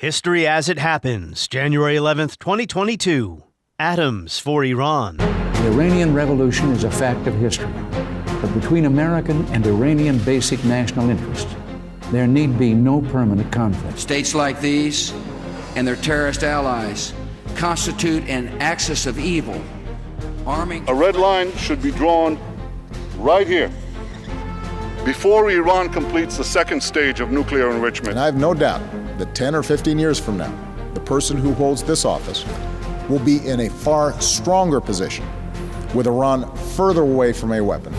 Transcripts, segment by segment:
History as it happens, January 11th, 2022. Atoms for Iran. The Iranian Revolution is a fact of history. But between American and Iranian basic national interests, there need be no permanent conflict. States like these and their terrorist allies constitute an axis of evil, arming... A red line should be drawn right here, before Iran completes the second stage of nuclear enrichment. And I have no doubt that 10 or 15 years from now, the person who holds this office will be in a far stronger position, with Iran further away from a weapon,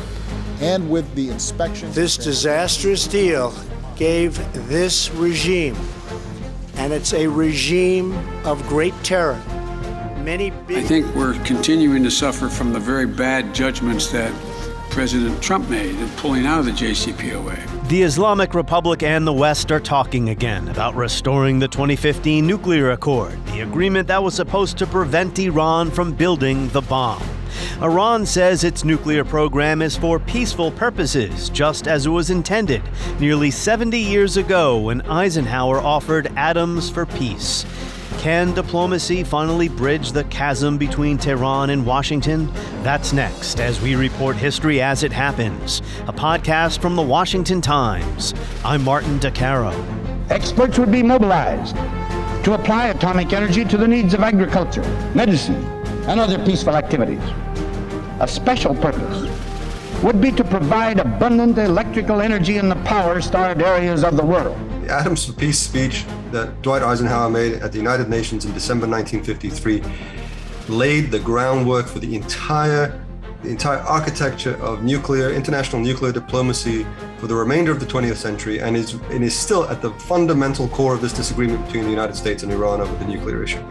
and with the inspection... This disastrous deal gave this regime, and it's a regime of great terror, many big... I think we're continuing to suffer from the very bad judgments that President Trump made in pulling out of the JCPOA. The Islamic Republic and the West are talking again about restoring the 2015 nuclear accord, the agreement that was supposed to prevent Iran from building the bomb. Iran says its nuclear program is for peaceful purposes, just as it was intended nearly 70 years ago when Eisenhower offered atoms for peace. Can diplomacy finally bridge the chasm between Tehran and Washington? That's next as we report history as it happens, a podcast from the Washington Times. I'm Martin DeCaro. Experts would be mobilized to apply atomic energy to the needs of agriculture, medicine, and other peaceful activities. A special purpose would be to provide abundant electrical energy in the power-starved areas of the world. The Atoms for Peace speech that Dwight Eisenhower made at the United Nations in December 1953 laid the groundwork for the entire architecture of international nuclear diplomacy for the remainder of the 20th century, and is still at the fundamental core of this disagreement between the United States and Iran over the nuclear issue.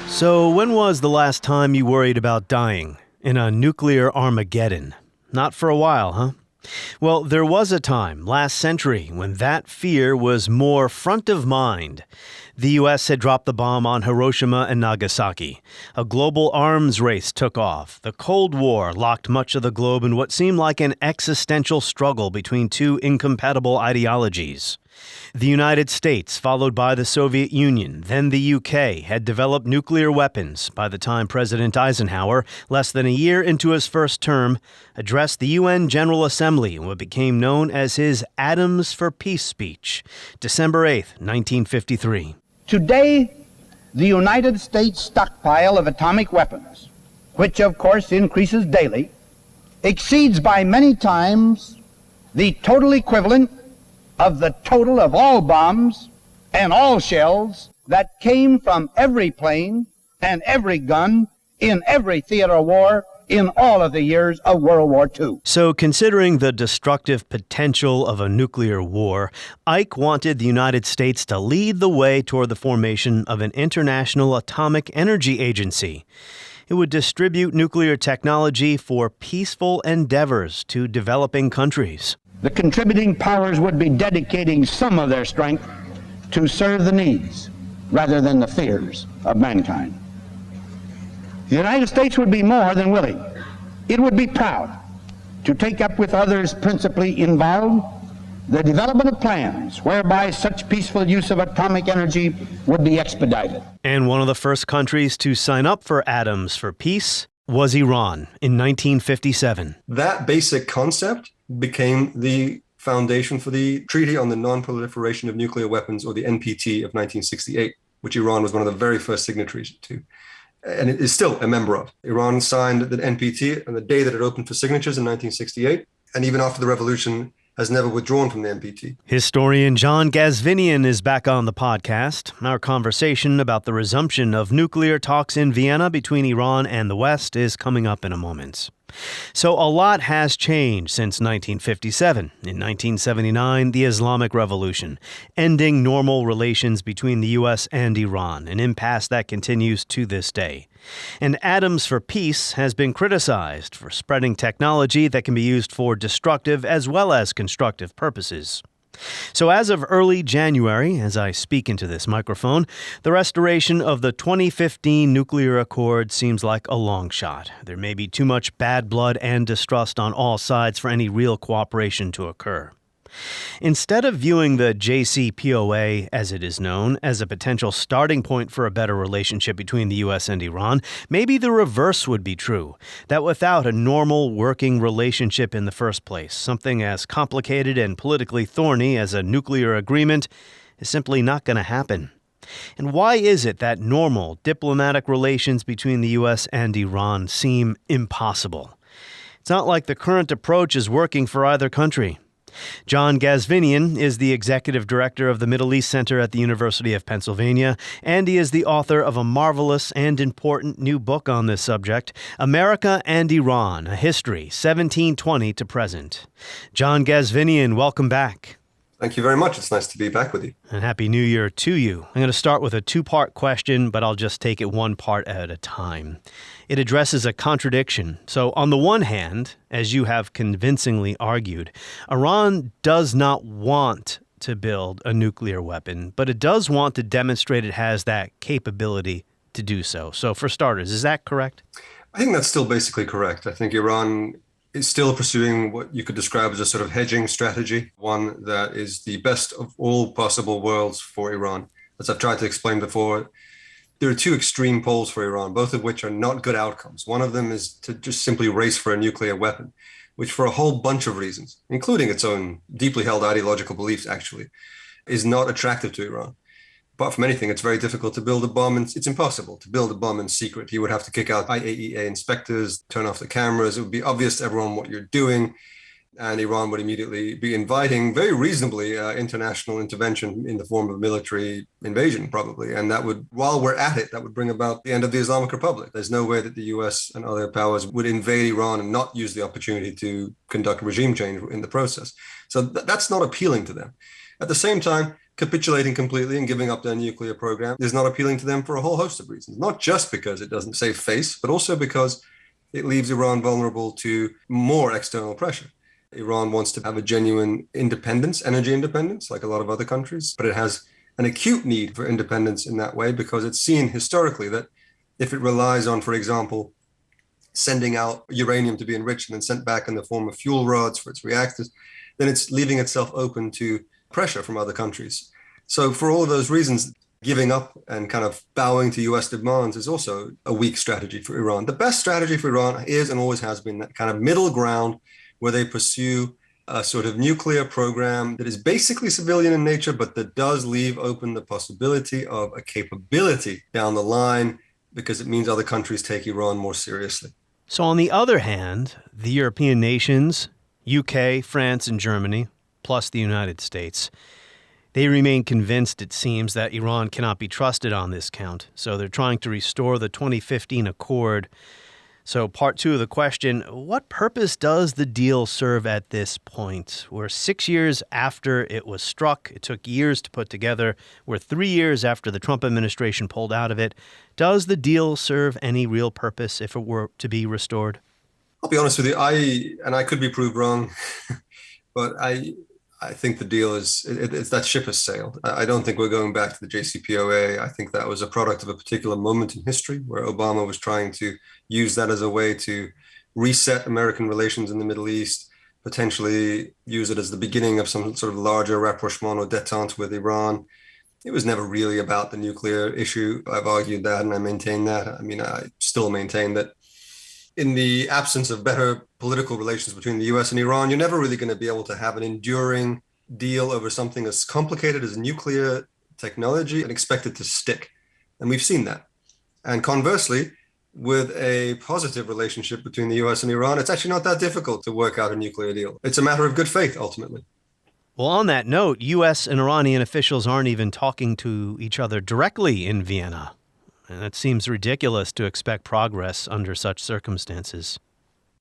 So when was the last time you worried about dying in a nuclear Armageddon? Not for a while, huh? Well, there was a time last century when that fear was more front of mind. The U.S. had dropped the bomb on Hiroshima and Nagasaki. A global arms race took off. The Cold War locked much of the globe in what seemed like an existential struggle between two incompatible ideologies. The United States, followed by the Soviet Union, then the UK, had developed nuclear weapons by the time President Eisenhower, less than a year into his first term, addressed the UN General Assembly in what became known as his Atoms for Peace speech, December 8, 1953. Today, the United States stockpile of atomic weapons, which of course increases daily, exceeds by many times the total equivalent of the total of all bombs and all shells that came from every plane and every gun in every theater of war in all of the years of World War II. So considering the destructive potential of a nuclear war, Ike wanted the United States to lead the way toward the formation of an international atomic energy agency. It would distribute nuclear technology for peaceful endeavors to developing countries. The contributing powers would be dedicating some of their strength to serve the needs rather than the fears of mankind. The United States would be more than willing. It would be proud to take up with others principally involved the development of plans whereby such peaceful use of atomic energy would be expedited. And one of the first countries to sign up for Atoms for Peace was Iran in 1957. That basic concept became the foundation for the Treaty on the Non-Proliferation of Nuclear Weapons, or the NPT of 1968, which Iran was one of the very first signatories to, and it is still a member of. Iran signed the NPT on the day that it opened for signatures in 1968, and even after the revolution has never withdrawn from the NPT. Historian John Ghazvinian is back on the podcast. Our conversation about the resumption of nuclear talks in Vienna between Iran and the West is coming up in a moment. So a lot has changed since 1957. In 1979, the Islamic Revolution, ending normal relations between the U.S. and Iran, an impasse that continues to this day. And Atoms for Peace has been criticized for spreading technology that can be used for destructive as well as constructive purposes. So as of early January, as I speak into this microphone, the restoration of the 2015 nuclear accord seems like a long shot. There may be too much bad blood and distrust on all sides for any real cooperation to occur. Instead of viewing the JCPOA, as it is known, as a potential starting point for a better relationship between the U.S. and Iran, maybe the reverse would be true, that without a normal working relationship in the first place, something as complicated and politically thorny as a nuclear agreement is simply not going to happen. And why is it that normal diplomatic relations between the U.S. and Iran seem impossible? It's not like the current approach is working for either country. John Ghazvinian is the executive director of the Middle East Center at the University of Pennsylvania, and he is the author of a marvelous and important new book on this subject, America and Iran, A History, 1720 to Present. John Ghazvinian, welcome back. Thank you very much. It's nice to be back with you. And Happy New Year to you. I'm going to start with a two-part question, but I'll just take it one part at a time. It addresses a contradiction. So on the one hand, as you have convincingly argued, Iran does not want to build a nuclear weapon, but it does want to demonstrate it has that capability to do so. So for starters, is that correct? I think that's still basically correct. I think Iran is still pursuing what you could describe as a sort of hedging strategy, one that is the best of all possible worlds for Iran. As I've tried to explain before, there are two extreme poles for Iran, both of which are not good outcomes. One of them is to just simply race for a nuclear weapon, which for a whole bunch of reasons, including its own deeply held ideological beliefs, actually, is not attractive to Iran. Apart from anything, it's very difficult to build a bomb, and it's impossible to build a bomb in secret. You would have to kick out IAEA inspectors, turn off the cameras. It would be obvious to everyone what you're doing, and Iran would immediately be inviting, very reasonably, international intervention in the form of military invasion, probably. And that would, while we're at it, that would bring about the end of the Islamic Republic. There's no way that the US and other powers would invade Iran and not use the opportunity to conduct regime change in the process. So that's not appealing to them. At the same time, capitulating completely and giving up their nuclear program is not appealing to them for a whole host of reasons, not just because it doesn't save face, but also because it leaves Iran vulnerable to more external pressure. Iran wants to have a genuine independence, energy independence, like a lot of other countries, but it has an acute need for independence in that way because it's seen historically that if it relies on, for example, sending out uranium to be enriched and then sent back in the form of fuel rods for its reactors, then it's leaving itself open to pressure from other countries. So for all of those reasons, giving up and kind of bowing to US demands is also a weak strategy for Iran. The best strategy for Iran is and always has been that kind of middle ground where they pursue a sort of nuclear program that is basically civilian in nature, but that does leave open the possibility of a capability down the line because it means other countries take Iran more seriously. So on the other hand, the European nations, UK, France, and Germany, plus the United States, they remain convinced, it seems, that Iran cannot be trusted on this count. So they're trying to restore the 2015 accord. So part two of the question, what purpose does the deal serve at this point? We're 6 years after it was struck. It took years to put together. We're 3 years after the Trump administration pulled out of it. Does the deal serve any real purpose if it were to be restored? I'll be honest with you, I could be proved wrong, but I think the deal is, it's that ship has sailed. I don't think we're going back to the JCPOA. I think that was a product of a particular moment in history where Obama was trying to use that as a way to reset American relations in the Middle East, potentially use it as the beginning of some sort of larger rapprochement or détente with Iran. It was never really about the nuclear issue. I've argued that and I maintain that. I mean, I still maintain that in the absence of better political relations between the US and Iran, you're never really going to be able to have an enduring deal over something as complicated as nuclear technology and expect it to stick. And we've seen that. And conversely, with a positive relationship between the US and Iran, it's actually not that difficult to work out a nuclear deal. It's a matter of good faith, ultimately. Well, on that note, U.S. and Iranian officials aren't even talking to each other directly in Vienna. And it seems ridiculous to expect progress under such circumstances.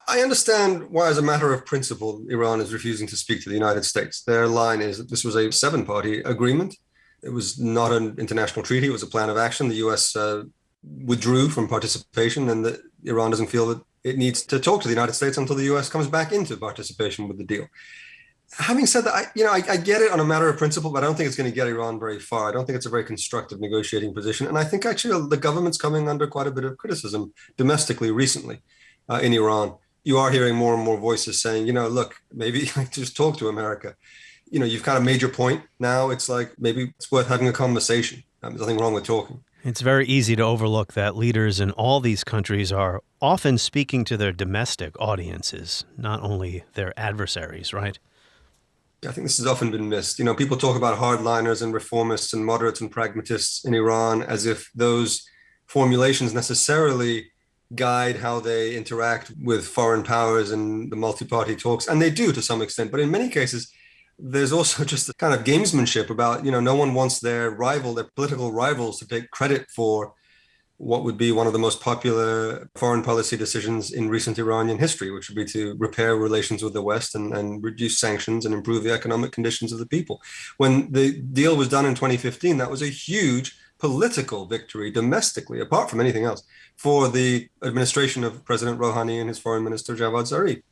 I understand why, as a matter of principle, Iran is refusing to speak to the United States. Their line is that this was a 7-party agreement. It was not an international treaty. It was a plan of action. The U.S. withdrew from participation, and that Iran doesn't feel that it needs to talk to the United States until the U.S. comes back into participation with the deal. Having said that, I get it on a matter of principle, but I don't think it's going to get Iran very far. I don't think it's a very constructive negotiating position. And I think actually the government's coming under quite a bit of criticism domestically recently in Iran. You are hearing more and more voices saying, look, maybe just talk to America. you've kind of made your point. Now it's like, maybe it's worth having a conversation. There's nothing wrong with talking. It's very easy to overlook that leaders in all these countries are often speaking to their domestic audiences, not only their adversaries, right? I think this has often been missed. People talk about hardliners and reformists and moderates and pragmatists in Iran as if those formulations necessarily guide how they interact with foreign powers and the multi-party talks. And they do to some extent. But in many cases, there's also just a kind of gamesmanship about, no one wants their political rivals to take credit for what would be one of the most popular foreign policy decisions in recent Iranian history, which would be to repair relations with the West and reduce sanctions and improve the economic conditions of the people. When the deal was done in 2015, that was a huge political victory domestically, apart from anything else, for the administration of President Rouhani and his foreign minister, Javad Zarif.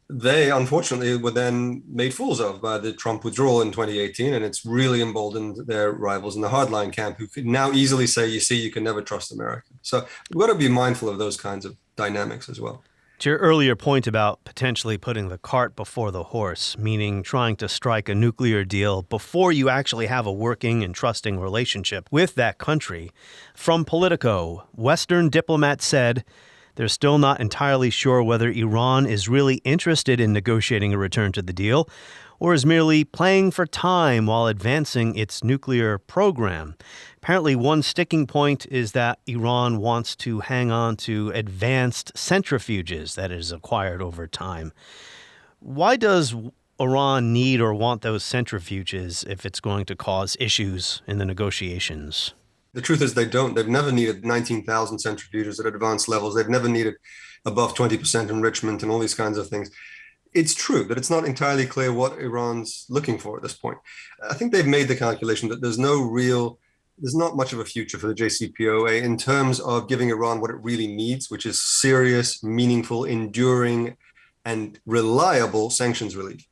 They, unfortunately, were then made fools of by the Trump withdrawal in 2018, and it's really emboldened their rivals in the hardline camp, who could now easily say, you can never trust America. So we've got to be mindful of those kinds of dynamics as well. To your earlier point about potentially putting the cart before the horse, meaning trying to strike a nuclear deal before you actually have a working and trusting relationship with that country, from Politico, Western diplomats said they're still not entirely sure whether Iran is really interested in negotiating a return to the deal or is merely playing for time while advancing its nuclear program. Apparently, one sticking point is that Iran wants to hang on to advanced centrifuges that it has acquired over time. Why does Iran need or want those centrifuges if it's going to cause issues in the negotiations? The truth is they don't. They've never needed 19,000 centrifuges at advanced levels. They've never needed above 20% enrichment and all these kinds of things. It's true that it's not entirely clear what Iran's looking for at this point. I think they've made the calculation that there's not much of a future for the JCPOA in terms of giving Iran what it really needs, which is serious, meaningful, enduring, and reliable sanctions relief.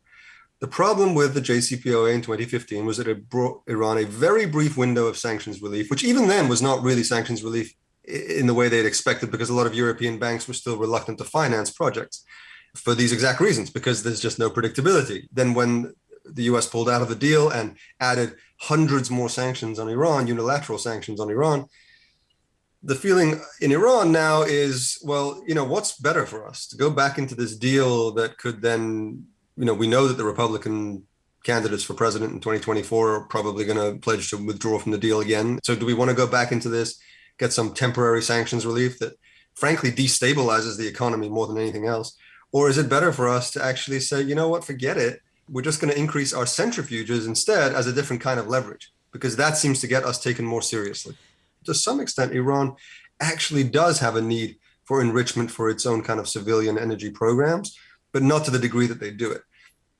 The problem with the JCPOA in 2015 was that it brought Iran a very brief window of sanctions relief, which even then was not really sanctions relief in the way they'd expected, because a lot of European banks were still reluctant to finance projects for these exact reasons, because there's just no predictability. Then when the US pulled out of the deal and added hundreds more sanctions on Iran, unilateral sanctions on Iran, the feeling in Iran now is, what's better for us? To go back into this deal that could then, we know that the Republican candidates for president in 2024 are probably going to pledge to withdraw from the deal again. So do we want to go back into this, get some temporary sanctions relief that frankly destabilizes the economy more than anything else? Or is it better for us to actually say, forget it. We're just going to increase our centrifuges instead as a different kind of leverage, because that seems to get us taken more seriously. To some extent, Iran actually does have a need for enrichment for its own kind of civilian energy programs, but not to the degree that they do it.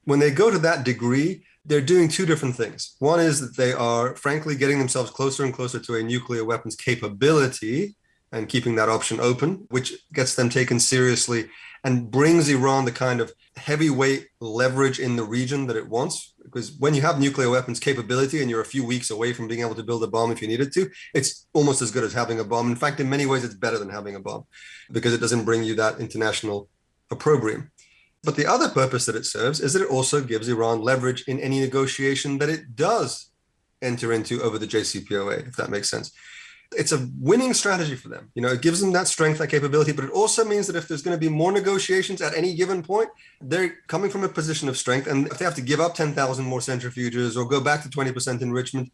When they go to that degree, they're doing two different things. One is that they are, frankly, getting themselves closer and closer to a nuclear weapons capability and keeping that option open, which gets them taken seriously and brings Iran the kind of heavyweight leverage in the region that it wants. Because when you have nuclear weapons capability and you're a few weeks away from being able to build a bomb if you needed to, it's almost as good as having a bomb. In fact, in many ways, it's better than having a bomb because it doesn't bring you that international opprobrium. But the other purpose that it serves is that it also gives Iran leverage in any negotiation that it does enter into over the JCPOA, if that makes sense. It's a winning strategy for them. It gives them that strength, that capability, but it also means that if there's going to be more negotiations at any given point, they're coming from a position of strength. And if they have to give up 10,000 more centrifuges or go back to 20% enrichment,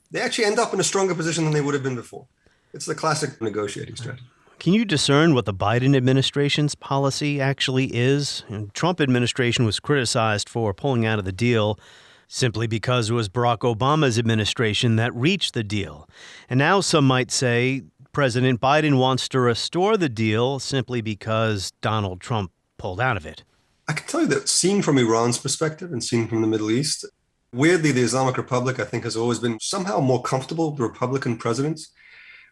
they actually end up in a stronger position than they would have been before. It's the classic negotiating strategy. Can you discern what the Biden administration's policy actually is? The Trump administration was criticized for pulling out of the deal simply because it was Barack Obama's administration that reached the deal. And now some might say President Biden wants to restore the deal simply because Donald Trump pulled out of it. I can tell you that seen from Iran's perspective and seen from the Middle East, weirdly, the Islamic Republic, I think, has always been somehow more comfortable with Republican presidents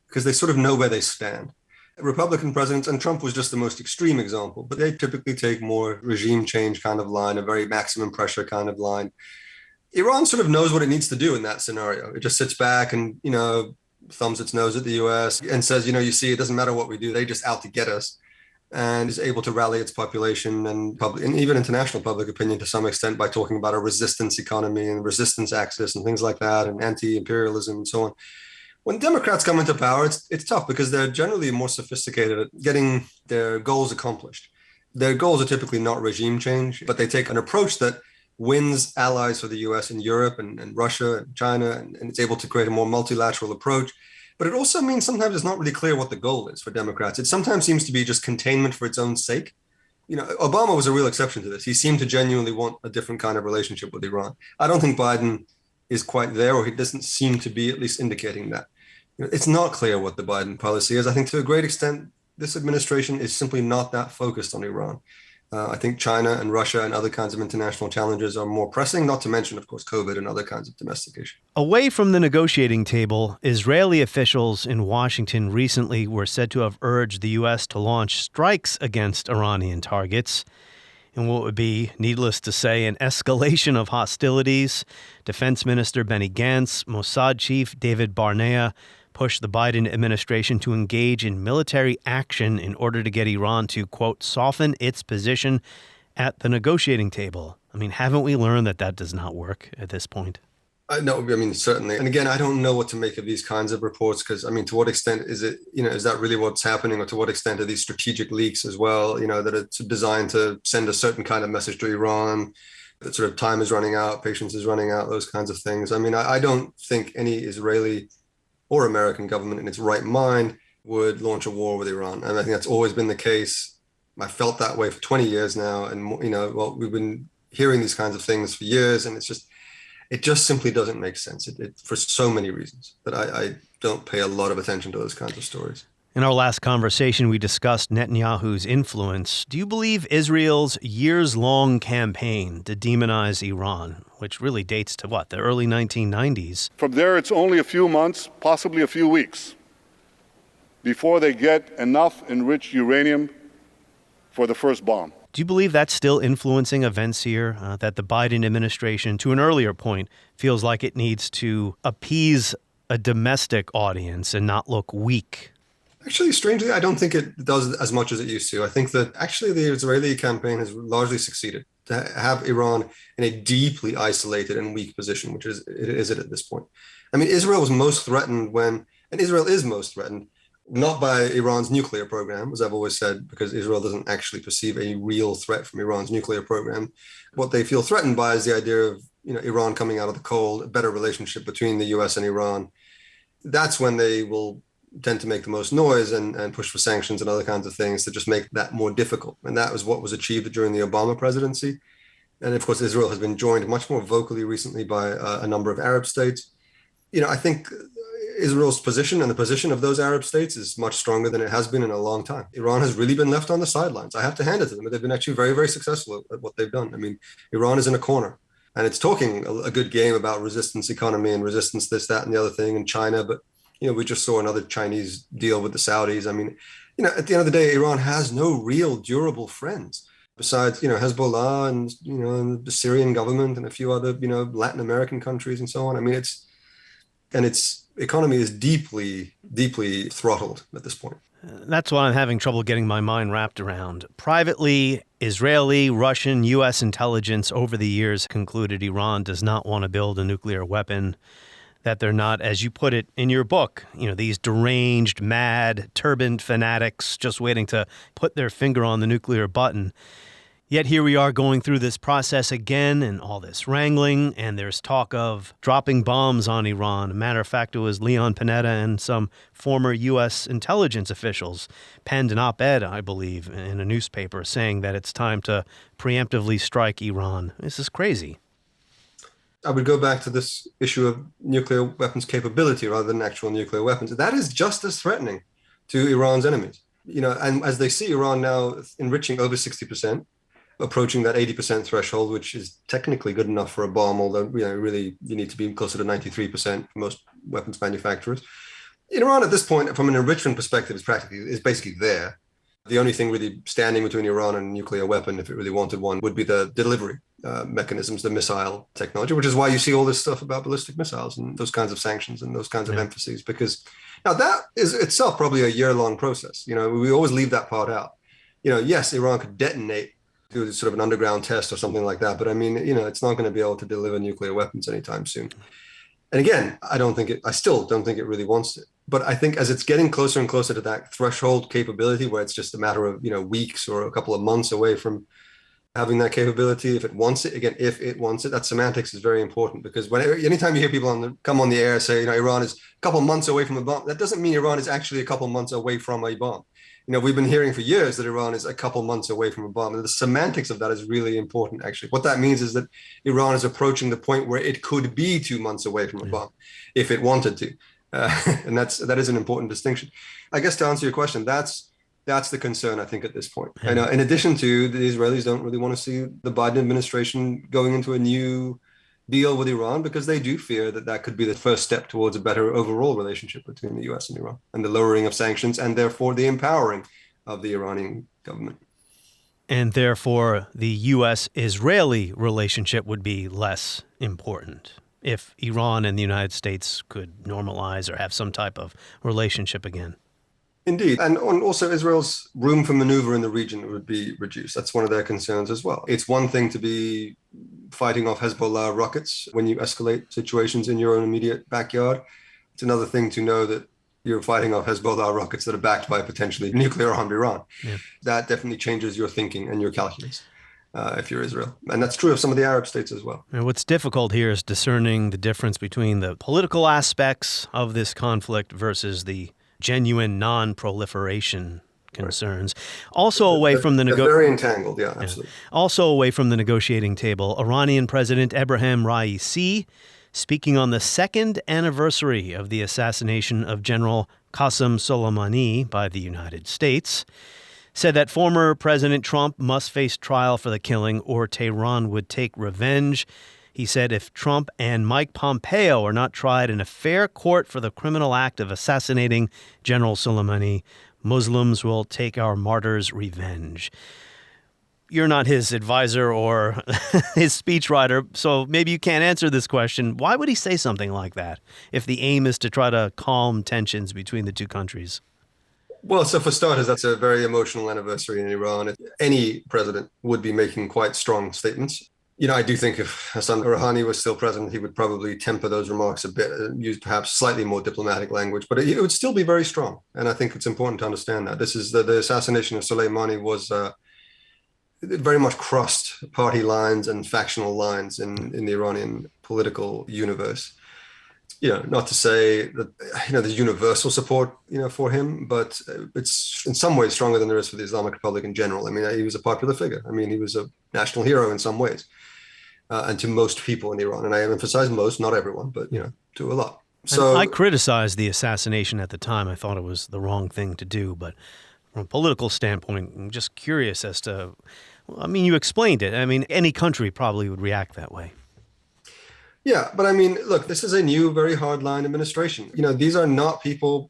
because they sort of know where they stand. Republican presidents, and Trump was just the most extreme example, but they typically take more regime change kind of line, a very maximum pressure kind of line. Iran sort of knows what it needs to do in that scenario. It just sits back and, thumbs its nose at the US and says, you see, it doesn't matter what we do. They just out to get us. and is able to rally its population and even international public opinion to some extent by talking about a resistance economy and resistance axis and things like that, and anti-imperialism and so on. When Democrats come into power, it's tough because they're generally more sophisticated at getting their goals accomplished. Their goals are typically not regime change, but they take an approach that wins allies for the US in Europe and Russia and China, and it's able to create a more multilateral approach. But it also means sometimes it's not really clear what the goal is for Democrats. It sometimes seems to be just containment for its own sake. Obama was a real exception to this. He seemed to genuinely want a different kind of relationship with Iran. I don't think Biden is quite there, or he doesn't seem to be at least indicating that. It's not clear what the Biden policy is. I think to a great extent, this administration is simply not that focused on Iran. I think China and Russia and other kinds of international challenges are more pressing, not to mention, of course, COVID and other kinds of domestic issues. Away from the negotiating table, Israeli officials in Washington recently were said to have urged the U.S. to launch strikes against Iranian targets in what would be, needless to say, an escalation of hostilities. Defense Minister Benny Gantz, Mossad Chief David Barnea pushed the Biden administration to engage in military action in order to get Iran to, quote, soften its position at the negotiating table. I mean, haven't we learned that does not work at this point? No, I mean, certainly. And again, I don't know what to make of these kinds of reports because, I mean, to what extent is it, is that really what's happening, or to what extent are these strategic leaks as well, that it's designed to send a certain kind of message to Iran, that sort of time is running out, patience is running out, those kinds of things. I mean, I don't think any Israeli or American government in its right mind would launch a war with Iran. And I think that's always been the case. I felt that way for 20 years now. And, we've been hearing these kinds of things for years, and it just simply doesn't make sense for so many reasons that I don't pay a lot of attention to those kinds of stories. In our last conversation, we discussed Netanyahu's influence. Do you believe Israel's years-long campaign to demonize Iran, which really dates to the early 1990s? From there, it's only a few months, possibly a few weeks, before they get enough enriched uranium for the first bomb. Do you believe that's still influencing events here, that the Biden administration, to an earlier point, feels like it needs to appease a domestic audience and not look weak? Actually, strangely, I don't think it does as much as it used to. I think that actually the Israeli campaign has largely succeeded to have Iran in a deeply isolated and weak position, which is it at this point. I mean, Israel was most threatened and Israel is most threatened, not by Iran's nuclear program, as I've always said, because Israel doesn't actually perceive a real threat from Iran's nuclear program. What they feel threatened by is the idea of, Iran coming out of the cold, a better relationship between the US and Iran. That's when they will tend to make the most noise and push for sanctions and other kinds of things to just make that more difficult. And that was what was achieved during the Obama presidency. And of course, Israel has been joined much more vocally recently by a number of Arab states. I think Israel's position and the position of those Arab states is much stronger than it has been in a long time. Iran has really been left on the sidelines. I have to hand it to them. They've been actually very, very successful at what they've done. I mean, Iran is in a corner and it's talking a good game about resistance economy and resistance, this, that, and the other thing in China. But we just saw another Chinese deal with the Saudis. I mean, at the end of the day, Iran has no real durable friends besides, Hezbollah and the Syrian government and a few other, Latin American countries and so on. I mean, its economy is deeply, deeply throttled at this point. That's what I'm having trouble getting my mind wrapped around. Privately, Israeli, Russian, U.S. intelligence over the years concluded Iran does not want to build a nuclear weapon, that they're not, as you put it in your book, these deranged, mad, turbaned fanatics just waiting to put their finger on the nuclear button. Yet here we are going through this process again and all this wrangling, and there's talk of dropping bombs on Iran. As a matter of fact, it was Leon Panetta and some former U.S. intelligence officials penned an op-ed, I believe, in a newspaper saying that it's time to preemptively strike Iran. This is crazy. I would go back to this issue of nuclear weapons capability rather than actual nuclear weapons. That is just as threatening to Iran's enemies. And as they see Iran now enriching over 60%, approaching that 80% threshold, which is technically good enough for a bomb, although really you need to be closer to 93% for most weapons manufacturers. Iran at this point, from an enrichment perspective, is basically there. The only thing really standing between Iran and a nuclear weapon, if it really wanted one, would be the delivery mechanisms, the missile technology, which is why you see all this stuff about ballistic missiles and those kinds of sanctions and those kinds of emphases, because now that is itself probably a year-long process. We always leave that part out. Yes, Iran could detonate, do sort of an underground test or something like that. But I mean, it's not going to be able to deliver nuclear weapons anytime soon. And again, I still don't think it really wants it. But I think as it's getting closer and closer to that threshold capability, where it's just a matter of, weeks or a couple of months away from having that capability, if it wants it, that semantics is very important, because anytime you hear people come on the air say, Iran is a couple of months away from a bomb, that doesn't mean Iran is actually a couple of months away from a bomb. We've been hearing for years that Iran is a couple months away from a bomb. And the semantics of that is really important, actually. What that means is that Iran is approaching the point where it could be 2 months away from a bomb if it wanted to. And that is an important distinction. I guess to answer your question, that's the concern, I think, at this point. And in addition to, the Israelis don't really want to see the Biden administration going into a new deal with Iran, because they do fear that could be the first step towards a better overall relationship between the US and Iran, and the lowering of sanctions, and therefore the empowering of the Iranian government. And therefore the US-Israeli relationship would be less important if Iran and the United States could normalize or have some type of relationship again. Indeed. And also Israel's room for maneuver in the region would be reduced. That's one of their concerns as well. It's one thing to be fighting off Hezbollah rockets when you escalate situations in your own immediate backyard. It's another thing to know that you're fighting off Hezbollah rockets that are backed by potentially nuclear-armed Iran. Yeah. That definitely changes your thinking and your calculus if you're Israel. And that's true of some of the Arab states as well. And what's difficult here is discerning the difference between the political aspects of this conflict versus the genuine non-proliferation concerns. Right. Also away from the very entangled, absolutely. Also away from the negotiating table, Iranian President Ebrahim Raisi, speaking on the second anniversary of the assassination of General Qasem Soleimani by the United States, said that former President Trump must face trial for the killing or Tehran would take revenge. He said if Trump and Mike Pompeo are not tried in a fair court for the criminal act of assassinating General Soleimani, Muslims will take our martyrs' revenge. You're not his advisor or his speechwriter, so maybe you can't answer this question. Why would he say something like that if the aim is to try to calm tensions between the two countries? Well, so for starters, that's a very emotional anniversary in Iran. Any president would be making quite strong statements. I do think if Hassan Rouhani was still president, he would probably temper those remarks a bit, use perhaps slightly more diplomatic language, but it would still be very strong. And I think it's important to understand that. This is the assassination of Soleimani was it very much crossed party lines and factional lines in the Iranian political universe. Not to say that, there's universal support, for him, but it's in some ways stronger than there is for the Islamic Republic in general. I mean, he was a popular figure. I mean, he was a national hero in some ways. And to most people in Iran. And I emphasize most, not everyone, but, to a lot. So I criticized the assassination at the time. I thought it was the wrong thing to do. But from a political standpoint, I'm just curious as to, you explained it. Any country probably would react that way. Yeah, but look, this is a new, very hardline administration. These are not people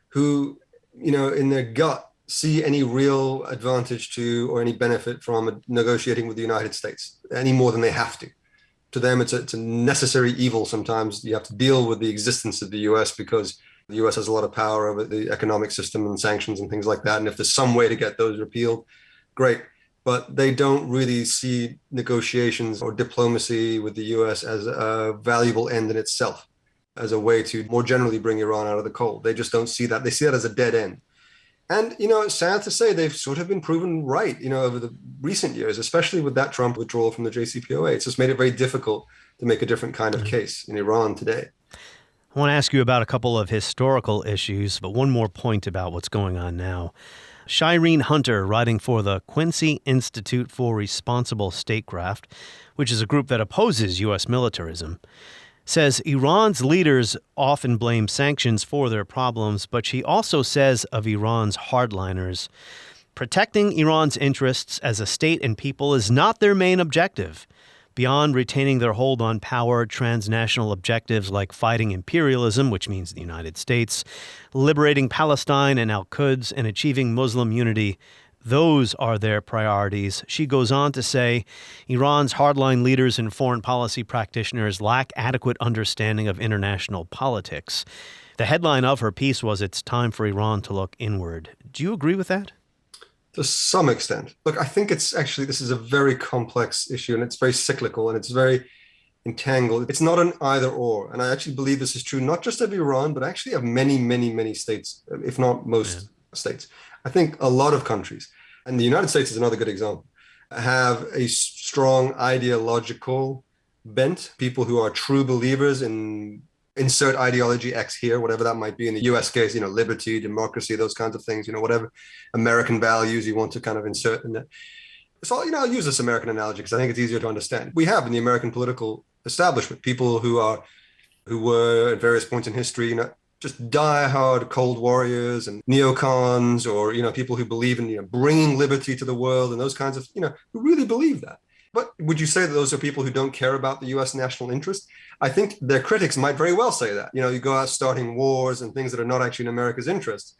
who, in their gut, see any real advantage to or any benefit from negotiating with the United States any more than they have to. To them, it's a necessary evil. Sometimes you have to deal with the existence of the U.S. because the U.S. has a lot of power over the economic system and sanctions and things like that. And if there's some way to get those repealed, great. But they don't really see negotiations or diplomacy with the U.S. as a valuable end in itself, as a way to more generally bring Iran out of the cold. They just don't see that. They see that as a dead end. And, it's sad to say they've sort of been proven right, over the recent years, especially with that Trump withdrawal from the JCPOA. It's just made it very difficult to make a different kind of case in Iran today. I want to ask you about a couple of historical issues, but one more point about what's going on now. Shireen Hunter, writing for the Quincy Institute for Responsible Statecraft, which is a group that opposes U.S. militarism, says Iran's leaders often blame sanctions for their problems, but she also says of Iran's hardliners, protecting Iran's interests as a state and people is not their main objective. Beyond retaining their hold on power, transnational objectives like fighting imperialism, which means the United States, liberating Palestine and Al-Quds, and achieving Muslim unity, those are their priorities. She goes on to say, Iran's hardline leaders and foreign policy practitioners lack adequate understanding of international politics. The headline of her piece was, "It's time for Iran to look inward." Do you agree with that? It's to some extent. Look, I think this is a very complex issue, and it's very cyclical, and it's very entangled. It's not an either or. And I actually believe this is true, not just of Iran, but actually of many, many, many states, if not most states. I think a lot of countries, and the United States is another good example, have a strong ideological bent, people who are true believers in insert ideology X here, whatever that might be. In the US case, liberty, democracy, those kinds of things, whatever American values you want to kind of insert in that. So, I'll use this American analogy because I think it's easier to understand. We have in the American political establishment people who were at various points in history, just die-hard cold warriors and neocons, or, people who believe in, bringing liberty to the world and those kinds of, who really believe that. But would you say that those are people who don't care about the U.S. national interest? I think their critics might very well say that. You go out starting wars and things that are not actually in America's interest.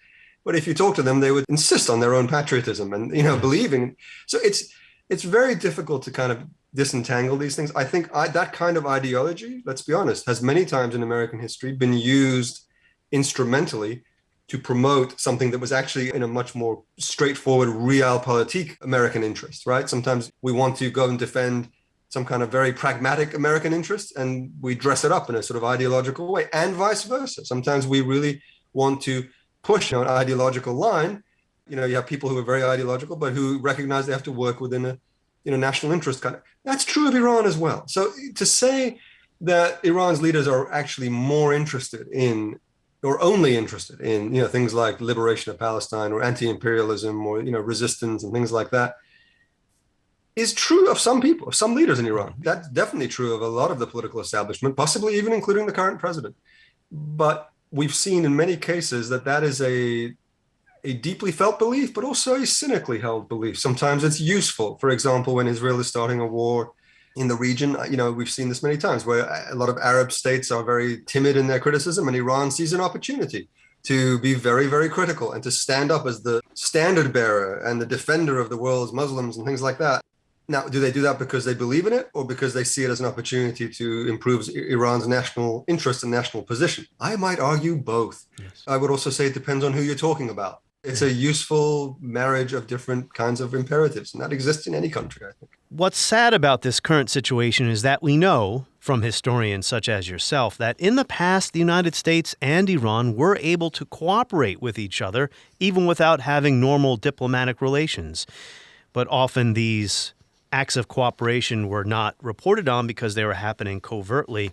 But if you talk to them, they would insist on their own patriotism and, believing. So it's very difficult to kind of disentangle these things. I think that kind of ideology, let's be honest, has many times in American history been used instrumentally to promote something that was actually in a much more straightforward realpolitik American interest, right? Sometimes we want to go and defend some kind of very pragmatic American interest, and we dress it up in a sort of ideological way, and vice versa. Sometimes we really want to push an ideological line. You have people who are very ideological, but who recognize they have to work within a national interest kind of. That's true of Iran as well. So to say that Iran's leaders are actually more interested in, or only interested in, things like liberation of Palestine or anti-imperialism or, resistance and things like that, is true of some people, of some leaders in Iran. That's definitely true of a lot of the political establishment, possibly even including the current president. But we've seen in many cases that is a deeply felt belief, but also a cynically held belief. Sometimes it's useful. For example, when Israel is starting a war in the region, we've seen this many times where a lot of Arab states are very timid in their criticism, and Iran sees an opportunity to be very, very critical and to stand up as the standard bearer and the defender of the world's Muslims and things like that. Now, do they do that because they believe in it, or because they see it as an opportunity to improve Iran's national interest and national position? I might argue both. Yes. I would also say it depends on who you're talking about. It's a useful marriage of different kinds of imperatives, and that exists in any country, I think. What's sad about this current situation is that we know from historians such as yourself that in the past, the United States and Iran were able to cooperate with each other, even without having normal diplomatic relations. But often these acts of cooperation were not reported on because they were happening covertly.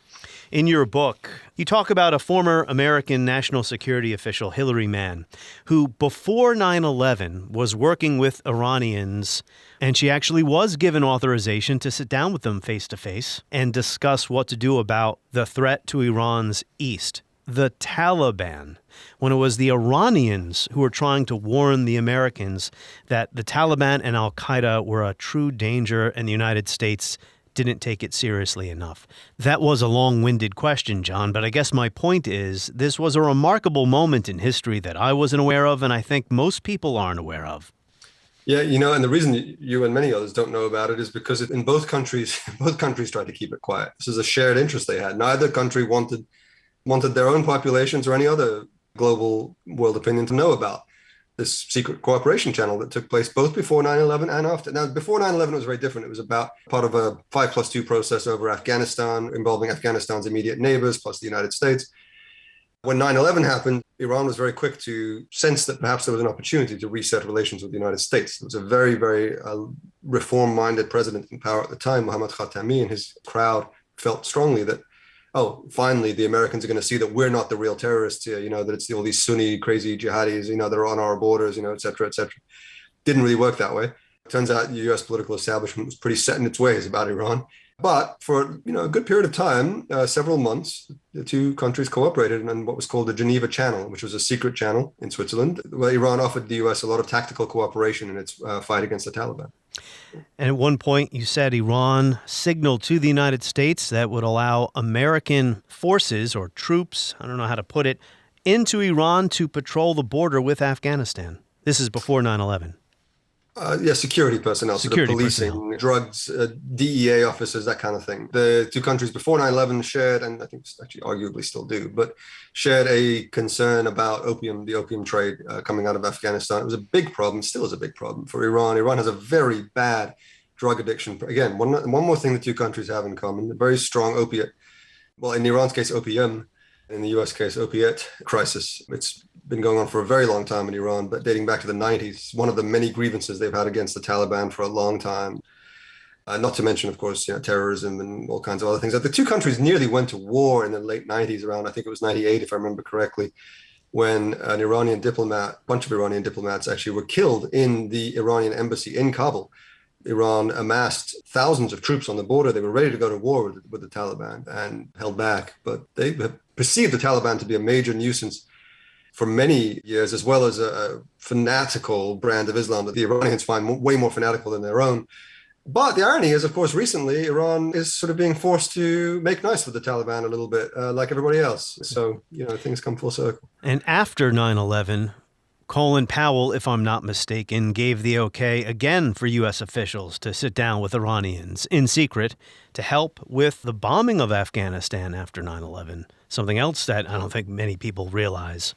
In your book, you talk about a former American national security official, Hillary Mann, who before 9/11 was working with Iranians, and she actually was given authorization to sit down with them face to face and discuss what to do about the threat to Iran's east. The Taliban, when it was the Iranians who were trying to warn the Americans that the Taliban and al-Qaeda were a true danger and the United States didn't take it seriously enough. That was a long-winded question, John, but I guess my point is this was a remarkable moment in history that I wasn't aware of, and I think most people aren't aware of. Yeah, and the reason you and many others don't know about it is because in both countries tried to keep it quiet. This is a shared interest they had. Neither country wanted their own populations or any other global world opinion to know about this secret cooperation channel that took place both before 9/11 and after. Now, before 9/11, it was very different. It was about part of a 5+2 process over Afghanistan, involving Afghanistan's immediate neighbors, plus the United States. When 9/11 happened, Iran was very quick to sense that perhaps there was an opportunity to reset relations with the United States. There was a very, very reform-minded president in power at the time, Mohammad Khatami, and his crowd felt strongly that, finally, the Americans are going to see that we're not the real terrorists here, that it's all these Sunni crazy jihadis, that are on our borders, et cetera, et cetera. Didn't really work that way. It turns out the US political establishment was pretty set in its ways about Iran. But for, a good period of time, several months, the two countries cooperated in what was called the Geneva Channel, which was a secret channel in Switzerland, where Iran offered the US a lot of tactical cooperation in its fight against the Taliban. And at one point, you said Iran signaled to the United States that would allow American forces or troops, I don't know how to put it, into Iran to patrol the border with Afghanistan. This is before 9/11. Security personnel, Security policing, personnel. drugs, DEA officers, that kind of thing. The two countries before 9/11 shared, and I think actually arguably still do, but shared a concern about opium, the opium trade coming out of Afghanistan. It was a big problem, still is a big problem for Iran. Iran has a very bad drug addiction. Again, one more thing the two countries have in common, a very strong opiate, well, in Iran's case, opium, in the US case, opiate crisis. It's been going on for a very long time in Iran, but dating back to the 90s, one of the many grievances they've had against the Taliban for a long time. Not to mention, of course, terrorism and all kinds of other things. The two countries nearly went to war in the late 90s, around, I think it was 98, if I remember correctly, when an Iranian diplomat, a bunch of Iranian diplomats actually were killed in the Iranian embassy in Kabul. Iran amassed thousands of troops on the border. They were ready to go to war with the Taliban and held back, but they perceived the Taliban to be a major nuisance for many years, as well as a fanatical brand of Islam that the Iranians find way more fanatical than their own. But the irony is, of course, recently, Iran is sort of being forced to make nice with the Taliban a little bit, like everybody else. So, things come full circle. And after 9/11, Colin Powell, if I'm not mistaken, gave the okay again for U.S. officials to sit down with Iranians in secret to help with the bombing of Afghanistan after 9/11. Something else that I don't think many people realize.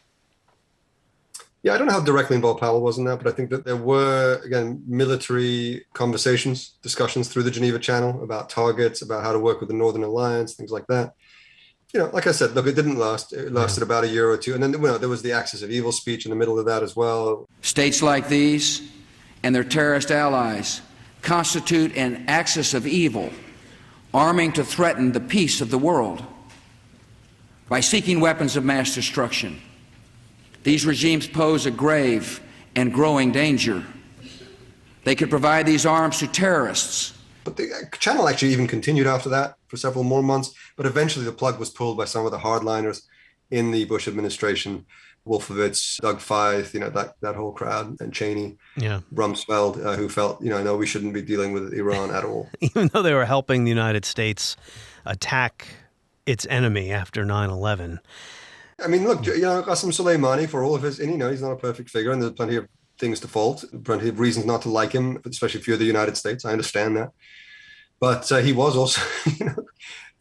Yeah, I don't know how directly involved Powell was in that, but I think that there were, again, military discussions through the Geneva Channel about targets, about how to work with the Northern Alliance, things like that. Like I said, look, it didn't last. It lasted about a year or two. And then there was the axis of evil speech in the middle of that as well. States like these and their terrorist allies constitute an axis of evil, arming to threaten the peace of the world by seeking weapons of mass destruction. These regimes pose a grave and growing danger. They could provide these arms to terrorists. But the channel actually even continued after that for several more months. But eventually the plug was pulled by some of the hardliners in the Bush administration. Wolfowitz, Doug Feith, that whole crowd, and Cheney, Rumsfeld, who felt, no, we shouldn't be dealing with Iran at all. Even though they were helping the United States attack its enemy after 9/11. I mean, look, Qasem Soleimani, for all of his, and he's not a perfect figure, and there's plenty of things to fault, plenty of reasons not to like him, especially if you're the United States. I understand that. But he was also,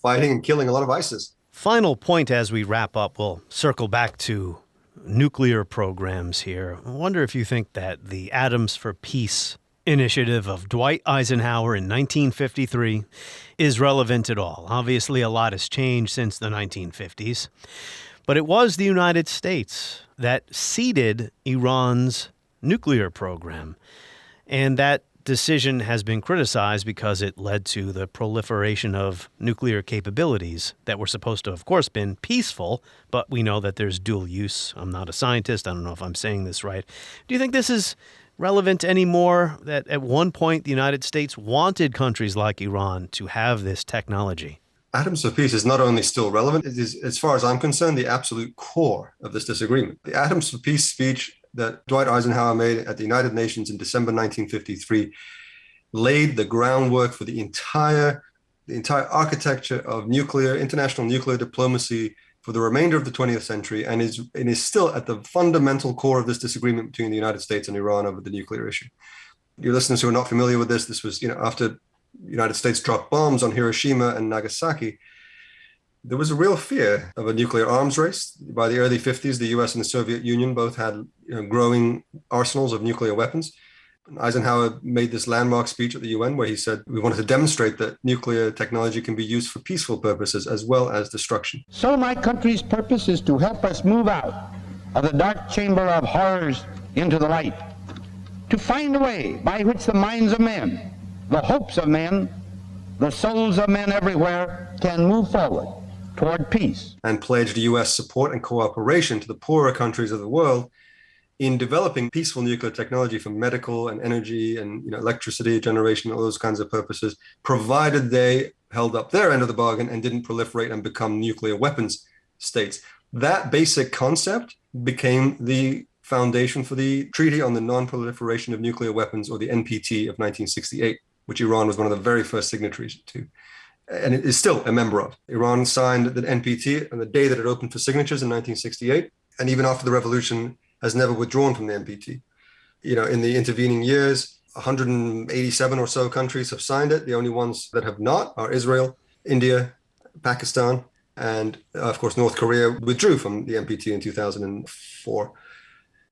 fighting and killing a lot of ISIS. Final point as we wrap up, we'll circle back to nuclear programs here. I wonder if you think that the Atoms for Peace initiative of Dwight Eisenhower in 1953 is relevant at all. Obviously, a lot has changed since the 1950s. But it was the United States that seeded Iran's nuclear program. And that decision has been criticized because it led to the proliferation of nuclear capabilities that were supposed to, of course, been peaceful, but we know that there's dual use. I'm not a scientist. I don't know if I'm saying this right. Do you think this is relevant anymore, that at one point the United States wanted countries like Iran to have this technology? Atoms for Peace is not only still relevant, it is, as far as I'm concerned, the absolute core of this disagreement. The Atoms for Peace speech that Dwight Eisenhower made at the United Nations in December 1953 laid the groundwork for the entire architecture of international nuclear diplomacy for the remainder of the 20th century, and is still at the fundamental core of this disagreement between the United States and Iran over the nuclear issue. Your listeners who are not familiar with this was, after the United States dropped bombs on Hiroshima and Nagasaki, there was a real fear of a nuclear arms race. By the early 50s, the US and the Soviet Union both had growing arsenals of nuclear weapons. Eisenhower made this landmark speech at the UN where he said, we wanted to demonstrate that nuclear technology can be used for peaceful purposes as well as destruction. So my country's purpose is to help us move out of the dark chamber of horrors into the light, to find a way by which the minds of men, the hopes of men, the souls of men everywhere can move forward toward peace. And pledged U.S. support and cooperation to the poorer countries of the world in developing peaceful nuclear technology for medical and energy and electricity generation, all those kinds of purposes, provided they held up their end of the bargain and didn't proliferate and become nuclear weapons states. That basic concept became the foundation for the Treaty on the Non-Proliferation of Nuclear Weapons, or the NPT of 1968, which Iran was one of the very first signatories to, and it is still a member of. Iran signed the NPT on the day that it opened for signatures in 1968, and even after the revolution has never withdrawn from the NPT. In the intervening years, 187 or so countries have signed it. The only ones that have not are Israel, India, Pakistan, and of course, North Korea withdrew from the NPT in 2004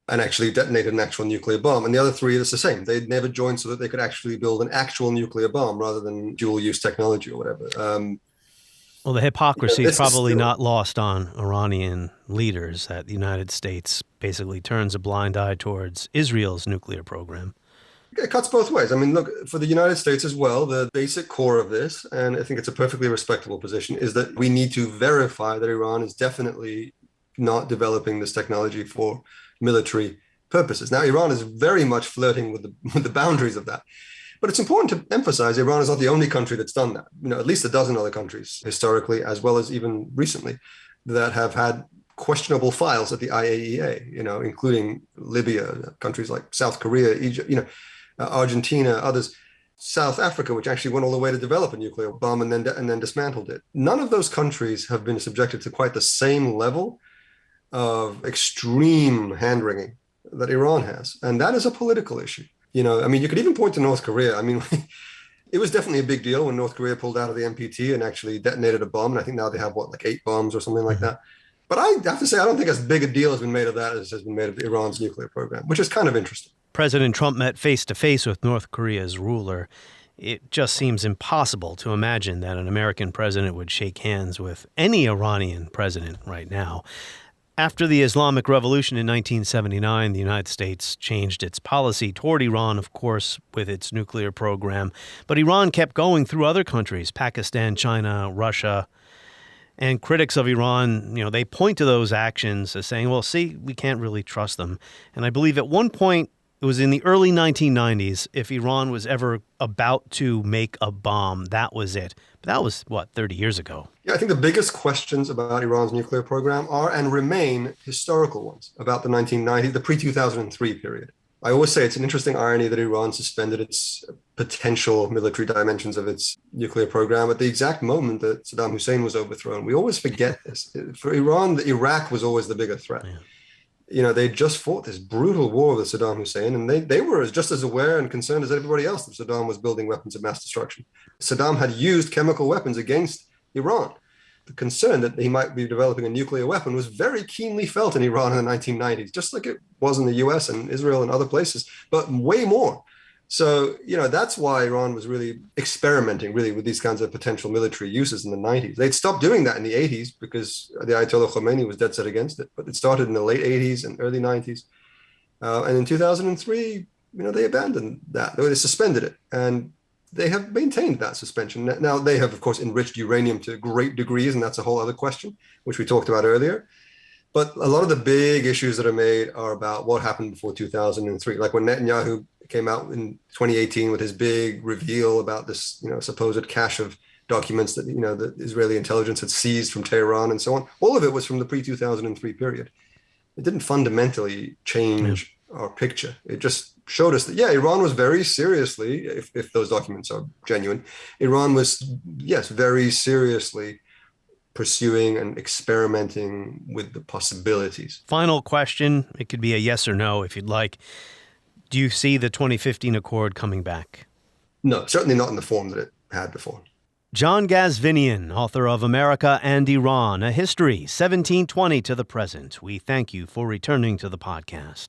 and actually detonated an actual nuclear bomb. And the other three, it's the same. They'd never joined so that they could actually build an actual nuclear bomb rather than dual-use technology or whatever. Well, the hypocrisy is probably not lost on Iranian leaders that the United States basically turns a blind eye towards Israel's nuclear program. It cuts both ways. I mean, look, for the United States as well, the basic core of this, and I think it's a perfectly respectable position, is that we need to verify that Iran is definitely not developing this technology for military purposes. Now, Iran is very much flirting with the boundaries of that. But it's important to emphasize Iran is not the only country that's done that. At least a dozen other countries historically, as well as even recently, that have had questionable files at the IAEA, including Libya, countries like South Korea, Egypt, Argentina, others, South Africa, which actually went all the way to develop a nuclear bomb and then dismantled it. None of those countries have been subjected to quite the same level of extreme hand-wringing that Iran has. And that is a political issue. You could even point to North Korea. It was definitely a big deal when North Korea pulled out of the NPT and actually detonated a bomb. And I think now they have, 8 bombs or something like that. But I have to say, I don't think as big a deal has been made of that as has been made of Iran's nuclear program, which is kind of interesting. President Trump met face-to-face with North Korea's ruler. It just seems impossible to imagine that an American president would shake hands with any Iranian president right now. After the Islamic Revolution in 1979, the United States changed its policy toward Iran, of course, with its nuclear program. But Iran kept going through other countries, Pakistan, China, Russia. And critics of Iran, they point to those actions as saying, well, see, we can't really trust them. And I believe at one point, it was in the early 1990s, if Iran was ever about to make a bomb, that was it. But that was, 30 years ago? Yeah, I think the biggest questions about Iran's nuclear program are and remain historical ones about the 1990s, the pre-2003 period. I always say it's an interesting irony that Iran suspended its potential military dimensions of its nuclear program at the exact moment that Saddam Hussein was overthrown. We always forget this. For Iran, Iraq was always the bigger threat. Yeah. They just fought this brutal war with Saddam Hussein, and they were just as aware and concerned as everybody else that Saddam was building weapons of mass destruction. Saddam had used chemical weapons against Iran. The concern that he might be developing a nuclear weapon was very keenly felt in Iran in the 1990s, just like it was in the US and Israel and other places, but way more. So, that's why Iran was really experimenting with these kinds of potential military uses in the 90s. They'd stopped doing that in the 80s because the Ayatollah Khomeini was dead set against it. But it started in the late 80s and early 90s. And in 2003, they abandoned that. They suspended it. And they have maintained that suspension. Now, they have, of course, enriched uranium to great degrees, and that's a whole other question, which we talked about earlier. But a lot of the big issues that are made are about what happened before 2003. Like when Netanyahu came out in 2018 with his big reveal about this, supposed cache of documents that, the Israeli intelligence had seized from Tehran and so on. All of it was from the pre-2003 period. It didn't fundamentally change our picture. It just showed us that, Iran was very seriously, if those documents are genuine, Iran was, very seriously pursuing and experimenting with the possibilities. Final question. It could be a yes or no if you'd like. Do you see the 2015 Accord coming back? No, certainly not in the form that it had before. John Ghazvinian, author of America and Iran, A History, 1720 to the Present. We thank you for returning to the podcast.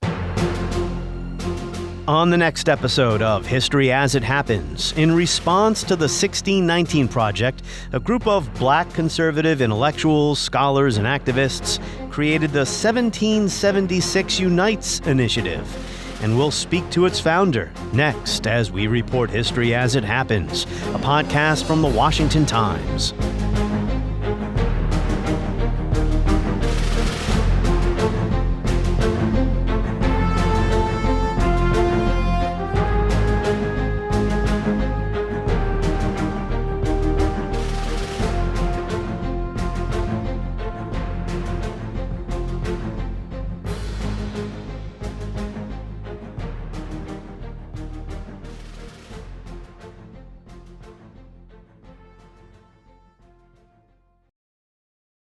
On the next episode of History as It Happens, in response to the 1619 Project, a group of black conservative intellectuals, scholars, and activists created the 1776 Unites initiative. And we'll speak to its founder next as we report History as It Happens, a podcast from the Washington Times.